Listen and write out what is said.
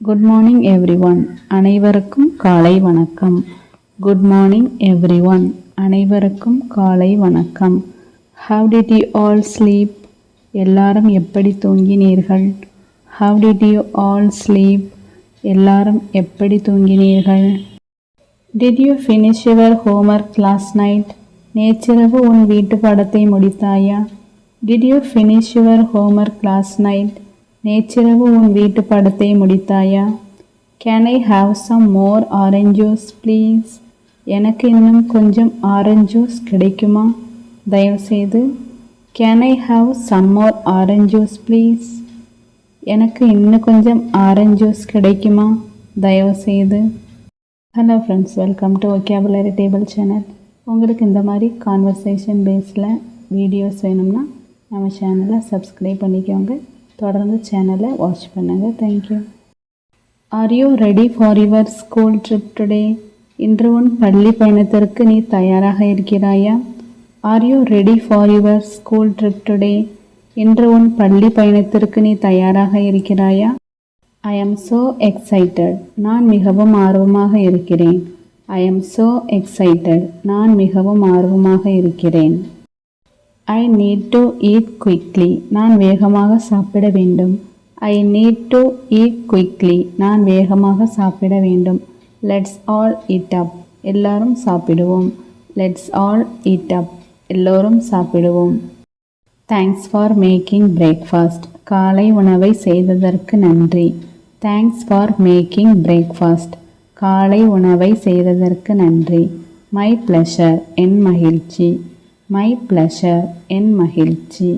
Good morning everyone. அனைவருக்கும் காலை வணக்கம். Good morning everyone. அனைவருக்கும் காலை வணக்கம். How did you all sleep? எல்லாரும் எப்படி தூங்கினீர்கள்? How did you all sleep? எல்லாரும் எப்படி தூங்கினீர்கள்? Did you finish your homework last night? நேற்றிரவு உன் வீட்டு பாடத்தை முடித்தாயா? Did you finish your homework last night? நேற்றிரவு உன் வீட்டு பாடத்தை முடித்தாயா? Can I have some more orange juice please? எனக்கு இன்னும் கொஞ்சம் ஆரஞ்சு ஜூஸ் கிடைக்குமா? தயவுசெய்து. Can I have some more orange juice please? எனக்கு இன்னும் கொஞ்சம் ஆரஞ்சு ஜூஸ் கிடைக்குமா? தயவுசெய்து. Hello friends, welcome to vocabulary table channel. உங்களுக்கு இந்த மாதிரி கான்வர்சேஷன் பேஸில் வீடியோஸ் வேணும்னா நம்ம சேனலை சப்ஸ்கிரைப் பண்ணிக்கோங்க. தொடர்ந்து சேனலை வாட்ச் பண்ணுங்கள். Thank you. Are you ready for your school trip today? இன்று உன் பள்ளி பயணத்திற்கு நீ தயாராக இருக்கிறாயா? Are you ready for your school trip today? இன்று உன் பள்ளி பயணத்திற்கு நீ தயாராக இருக்கிறாயா? I am so excited. நான் மிகவும் ஆர்வமாக இருக்கிறேன். I am so excited. நான் மிகவும் ஆர்வமாக இருக்கிறேன். I need to eat quickly. நான் வேகமாக சாப்பிட வேண்டும். I need to eat quickly. நான் வேகமாக சாப்பிட வேண்டும். Let's all eat up. எல்லாரும் சாப்பிடுவோம். Let's all eat up. எல்லோரும் சாப்பிடுவோம். Thanks for making breakfast. காலை உணவை செய்ததற்கு நன்றி. Thanks for making breakfast. காலை உணவை செய்ததற்கு நன்றி. My pleasure. என் மகிழ்ச்சி. My pleasure. என் மகிழ்ச்சி.